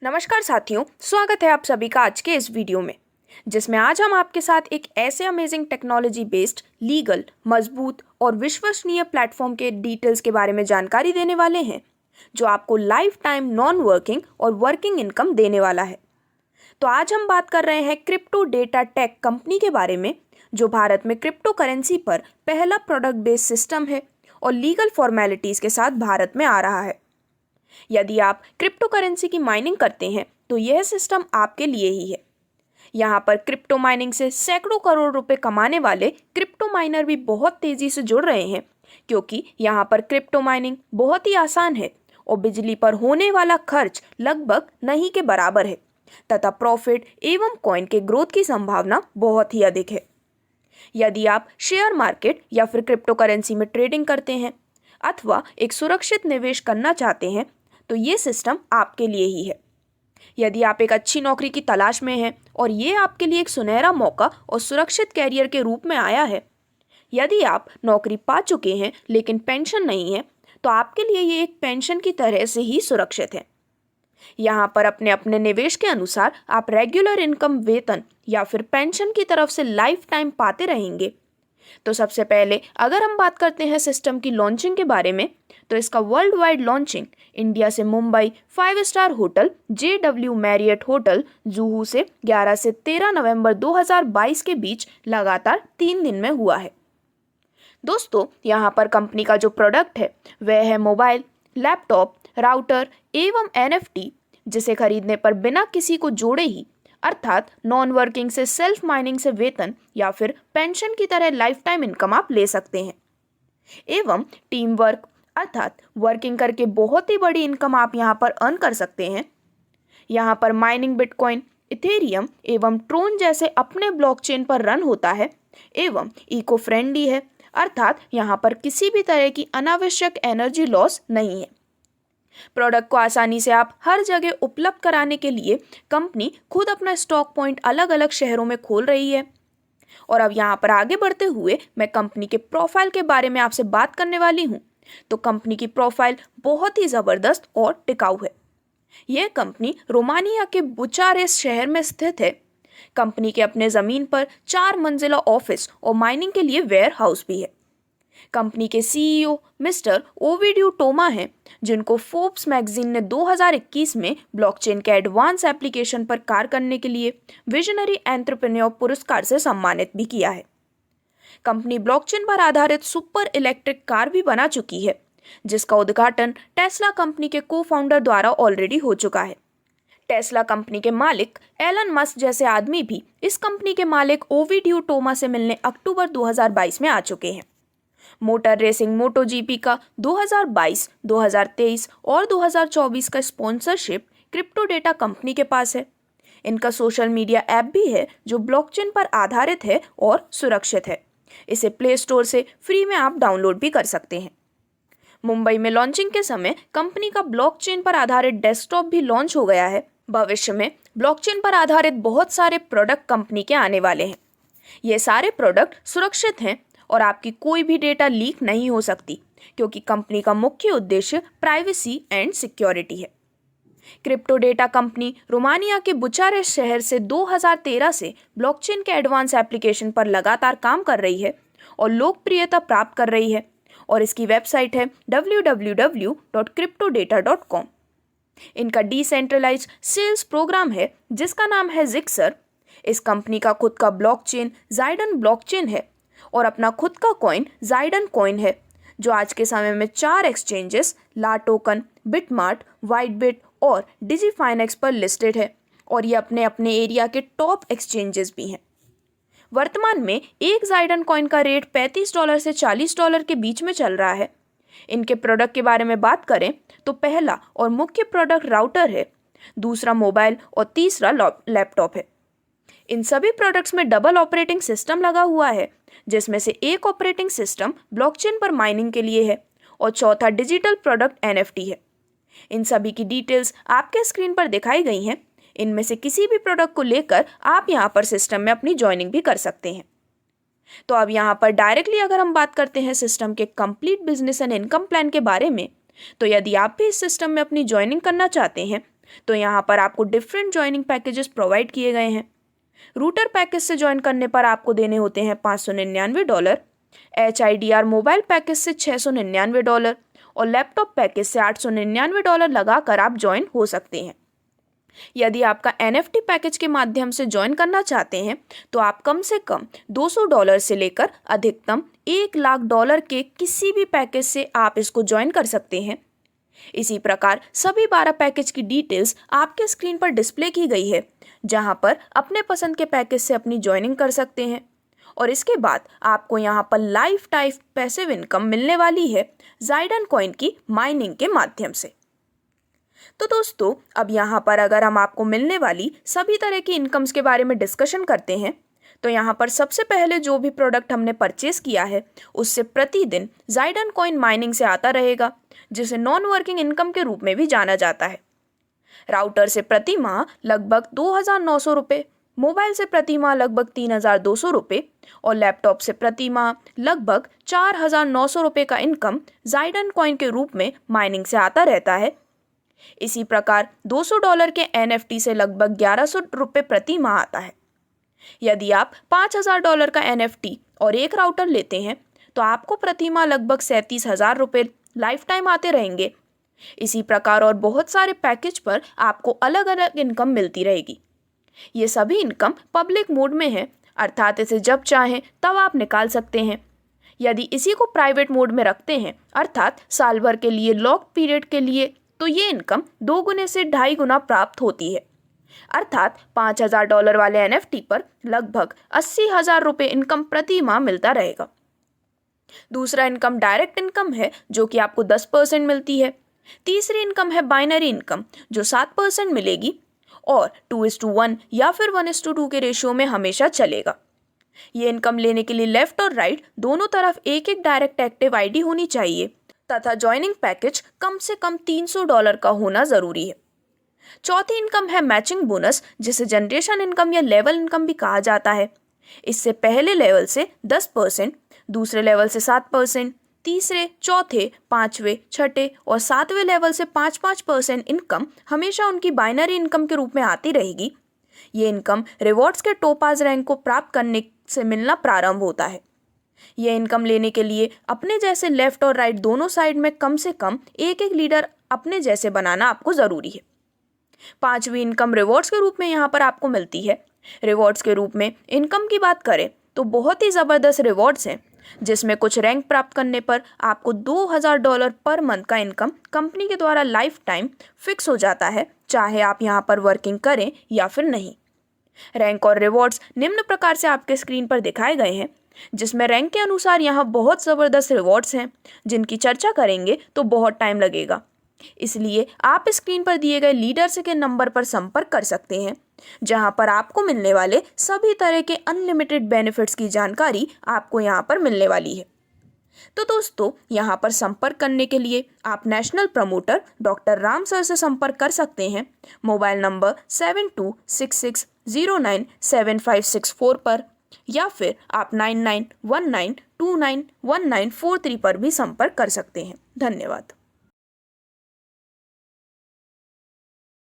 नमस्कार साथियों, स्वागत है आप सभी का आज के इस वीडियो में, जिसमें आज हम आपके साथ एक ऐसे अमेजिंग टेक्नोलॉजी बेस्ड लीगल, मजबूत और विश्वसनीय प्लेटफॉर्म के डिटेल्स के बारे में जानकारी देने वाले हैं, जो आपको लाइफ टाइम नॉन वर्किंग और वर्किंग इनकम देने वाला है। तो आज हम बात कर रहे हैं क्रिप्टो डेटा टेक कंपनी के बारे में, जो भारत में क्रिप्टो करेंसी पर पहला प्रोडक्ट बेस्ड सिस्टम है और लीगल फॉर्मेलिटीज के साथ भारत में आ रहा है। यदि आप क्रिप्टो करेंसी की माइनिंग करते हैं तो यह सिस्टम आपके लिए ही है। यहाँ पर क्रिप्टो माइनिंग से सैकड़ों करोड़ रुपए कमाने वाले क्रिप्टो माइनर भी बहुत तेजी से जुड़ रहे हैं, क्योंकि यहाँ पर क्रिप्टो माइनिंग बहुत ही आसान है और बिजली पर होने वाला खर्च लगभग नहीं के बराबर है तथा प्रॉफिट एवं कॉइन के ग्रोथ की संभावना बहुत ही अधिक है। यदि आप शेयर मार्केट या फिर क्रिप्टो करेंसी में ट्रेडिंग करते हैं अथवा एक सुरक्षित निवेश करना चाहते हैं तो ये सिस्टम आपके लिए ही है। यदि आप एक अच्छी नौकरी की तलाश में हैं और ये आपके लिए एक सुनहरा मौका और सुरक्षित कैरियर के रूप में आया है। यदि आप नौकरी पा चुके हैं लेकिन पेंशन नहीं है तो आपके लिए ये एक पेंशन की तरह से ही सुरक्षित है। यहाँ पर अपने अपने निवेश के अनुसार आप रेगुलर इनकम, वेतन या फिर पेंशन की तरफ से लाइफ टाइम पाते रहेंगे। तो सबसे पहले अगर हम बात करते हैं सिस्टम की लॉन्चिंग के बारे में, तो इसका वर्ल्ड वाइड लॉन्चिंग इंडिया से Mumbai 5 star hotel JW Marriott hotel Juhu से 11 से 13 नवंबर 2022 के बीच लगातार 3 दिन में हुआ है। दोस्तों, यहाँ पर कंपनी का जो प्रोडक्ट है वह है मोबाइल, लैपटॉप, राउटर एवं NFT, जिसे खरीदने पर बिना किसी को जोड़े ही, अर्थात नॉन वर्किंग से सेल्फ माइनिंग से वेतन या फिर पेंशन की तरह लाइफ टाइम इनकम आप ले सकते हैं। एवं टीम वर्क अर्थात वर्किंग करके बहुत ही बड़ी इनकम आप यहाँ पर अर्न कर सकते हैं। यहाँ पर माइनिंग बिटकॉइन, इथेरियम एवं ट्रोन जैसे अपने ब्लॉकचेन पर रन होता है एवं इको फ्रेंडली है, अर्थात यहाँ पर किसी भी तरह की अनावश्यक एनर्जी लॉस नहीं है। प्रोडक्ट को आसानी से आप हर जगह उपलब्ध कराने के लिए कंपनी खुद अपना स्टॉक पॉइंट अलग अलग शहरों में खोल रही है। और अब यहाँ पर आगे बढ़ते हुए मैं कंपनी के प्रोफाइल के बारे में आपसे बात करने वाली हूँ। तो कंपनी की प्रोफाइल बहुत ही ज़बरदस्त और टिकाऊ है। यह कंपनी रोमानिया के बुचारेस्ट शहर में स्थित है। कंपनी के अपने ज़मीन पर 4 मंजिला ऑफिस और माइनिंग के लिए वेयर हाउस भी है। कंपनी के CEO मिस्टर ओविडियो टोमा हैं, जिनको फोर्ब्स मैगजीन ने 2021 में ब्लॉकचेन के एडवांस एप्लीकेशन पर कार्य करने के लिए विजनरी एंटरप्रेन्योर पुरस्कार से सम्मानित भी किया है। कंपनी ब्लॉकचेन पर आधारित सुपर इलेक्ट्रिक कार भी बना चुकी है, जिसका उद्घाटन टेस्ला कंपनी के को-फाउंडर द्वारा ऑलरेडी हो चुका है। टेस्ला कंपनी के मालिक एलन मस्क जैसे आदमी भी इस कंपनी के मालिक ओविडियो टोमा से मिलने अक्टूबर 2022 में आ चुके हैं। मोटर रेसिंग MotoGP का 2022, 2023 और 2024 का स्पॉन्सरशिप क्रिप्टो डेटा कंपनी के पास है। इनका सोशल मीडिया ऐप भी है जो ब्लॉकचेन पर आधारित है और सुरक्षित है। इसे प्ले स्टोर से फ्री में आप डाउनलोड भी कर सकते हैं। मुंबई में लॉन्चिंग के समय कंपनी का ब्लॉकचेन पर आधारित डेस्कटॉप भी लॉन्च हो गया है। भविष्य में ब्लॉकचेन पर आधारित बहुत सारे प्रोडक्ट कंपनी के आने वाले हैं। ये सारे प्रोडक्ट सुरक्षित हैं और आपकी कोई भी डेटा लीक नहीं हो सकती, क्योंकि कंपनी का मुख्य उद्देश्य प्राइवेसी एंड सिक्योरिटी है। क्रिप्टो डेटा कंपनी रोमानिया के बुचारेस्ट शहर से 2013 से ब्लॉकचेन के एडवांस एप्लीकेशन पर लगातार काम कर रही है और लोकप्रियता प्राप्त कर रही है, और इसकी वेबसाइट है www.cryptodata.com। इनका डिसेंट्रलाइज्ड सेल्स प्रोग्राम है जिसका नाम है जिक्सर। इस कंपनी का खुद का ब्लॉकचेन जाइडन ब्लॉकचेन है और अपना खुद का कॉइन जाइडन कॉइन है, जो आज के समय में 4 एक्सचेंजेस ला टोकन, बिटमार्ट, वाइटबिट और डिजीफाइनेक्स पर लिस्टेड है, और ये अपने अपने एरिया के टॉप एक्सचेंजेस भी हैं। वर्तमान में एक जाइडन कॉइन का रेट $35 से $40 के बीच में चल रहा है। इनके प्रोडक्ट के बारे में बात करें तो पहला और मुख्य प्रोडक्ट राउटर है, दूसरा मोबाइल और तीसरा लैपटॉप है। इन सभी प्रोडक्ट्स में डबल ऑपरेटिंग सिस्टम लगा हुआ है, जिसमें से एक ऑपरेटिंग सिस्टम ब्लॉकचेन पर माइनिंग के लिए है और चौथा डिजिटल प्रोडक्ट NFT है। इन सभी की डिटेल्स आपके स्क्रीन पर दिखाई गई हैं। इनमें से किसी भी प्रोडक्ट को लेकर आप यहाँ पर सिस्टम में अपनी ज्वाइनिंग भी कर सकते हैं। तो अब यहाँ पर डायरेक्टली अगर हम बात करते हैं सिस्टम के complete business and income plan के बारे में, तो यदि आप भी इस सिस्टम में अपनी ज्वाइनिंग करना चाहते हैं तो यहाँ पर आपको डिफरेंट ज्वाइनिंग पैकेजेस प्रोवाइड किए गए हैं। रूटर पैकेज से ज्वाइन करने पर आपको देने होते हैं $599, HIDR मोबाइल पैकेज से $699 और लैपटॉप पैकेज से $899 लगाकर आप ज्वाइन हो सकते हैं। यदि आपका NFT पैकेज के माध्यम से ज्वाइन करना चाहते हैं तो आप कम से कम $200 से लेकर अधिकतम $1,00,000 के किसी भी पैकेज से आप इसको ज्वाइन कर सकते हैं। इसी प्रकार सभी 12 पैकेज की डिटेल्स आपके स्क्रीन पर डिस्प्ले की गई है, जहां पर अपने पसंद के पैकेज से अपनी ज्वाइनिंग कर सकते हैं और इसके बाद आपको यहां पर लाइफ टाइम पैसिव इनकम मिलने वाली है ज़ाइडन कॉइन की माइनिंग के माध्यम से। तो दोस्तों, अब यहाँ पर अगर हम आपको मिलने वाली सभी तरह की इनकम्स के बारे में डिस्कशन करते हैं तो यहाँ पर सबसे पहले जो भी प्रोडक्ट हमने परचेस किया है उससे प्रतिदिन ज़ाइडन कॉइन माइनिंग से आता रहेगा, जिसे नॉन वर्किंग इनकम के रूप में भी जाना जाता है। राउटर से प्रति माह लगभग 2,900 रुपये, मोबाइल से प्रति माह लगभग 3,200 रुपये और लैपटॉप से प्रति माह लगभग 4,900 रुपये का इनकम ज़ाइडन कॉइन के रूप में माइनिंग से आता रहता है। इसी प्रकार $200 के NFT से लगभग 1,100 रुपये प्रति माह आता है। यदि आप $5,000 का NFT और एक राउटर लेते हैं तो आपको प्रति माह लगभग 37,000 रुपये लाइफ टाइम आते रहेंगे। इसी प्रकार और बहुत सारे पैकेज पर आपको अलग अलग इनकम मिलती रहेगी। ये सभी इनकम पब्लिक मोड में है, अर्थात इसे जब चाहें तब आप निकाल सकते हैं। यदि इसी को प्राइवेट मोड में रखते हैं, अर्थात साल भर के लिए लॉक पीरियड के लिए, तो ये इनकम 2 गुने से 2.5 गुना प्राप्त होती है, अर्थात $5,000 वाले NFT पर लगभग 80,000 रुपये इनकम प्रति माह मिलता रहेगा। दूसरा इनकम डायरेक्ट इनकम है, जो कि आपको 10% मिलती है। तीसरी इनकम है बाइनरी इनकम, जो 7% मिलेगी और 2:1 या फिर 1:2 के रेशियो में हमेशा चलेगा। ये इनकम लेने के लिए लेफ्ट और राइट दोनों तरफ एक एक डायरेक्ट एक्टिव ID होनी चाहिए तथा ज्वाइनिंग पैकेज कम से कम $300 का होना जरूरी है। चौथी इनकम है मैचिंग बोनस, जिसे जनरेशन इनकम या लेवल इनकम भी कहा जाता है। इससे पहले लेवल से 10%, दूसरे लेवल से 7%, तीसरे, चौथे, पांचवें, छठे और सातवें लेवल से 5-5% इनकम हमेशा उनकी बाइनरी इनकम के रूप में आती रहेगी। ये इनकम रिवॉर्ड्स के टोपाज रैंक को प्राप्त करने से मिलना प्रारंभ होता है। यह इनकम लेने के लिए अपने जैसे लेफ्ट और राइट दोनों साइड में कम से कम एक एक लीडर अपने जैसे बनाना आपको ज़रूरी है। पांचवी इनकम रिवॉर्ड्स के रूप में यहाँ पर आपको मिलती है। रिवॉर्ड्स के रूप में इनकम की बात करें तो बहुत ही ज़बरदस्त रिवॉर्ड्स हैं, जिसमें कुछ रैंक प्राप्त करने पर आपको $2,000 पर मंथ का इनकम कंपनी के द्वारा लाइफ टाइम फिक्स हो जाता है, चाहे आप यहाँ पर वर्किंग करें या फिर नहीं। रैंक और रिवॉर्ड्स निम्न प्रकार से आपके स्क्रीन पर दिखाए गए हैं, जिसमें रैंक के अनुसार यहाँ बहुत ज़बरदस्त रिवॉर्ड्स हैं, जिनकी चर्चा करेंगे तो बहुत टाइम लगेगा। इसलिए आप स्क्रीन पर दिए गए लीडर्स के नंबर पर संपर्क कर सकते हैं, जहां पर आपको मिलने वाले सभी तरह के अनलिमिटेड बेनिफिट्स की जानकारी आपको यहां पर मिलने वाली है। तो दोस्तों, यहां पर संपर्क करने के लिए आप national promoter doctor Ram sir से संपर्क कर सकते हैं मोबाइल नंबर 7266097564 पर, या फिर आप 9919291943 पर भी संपर्क कर सकते हैं। धन्यवाद।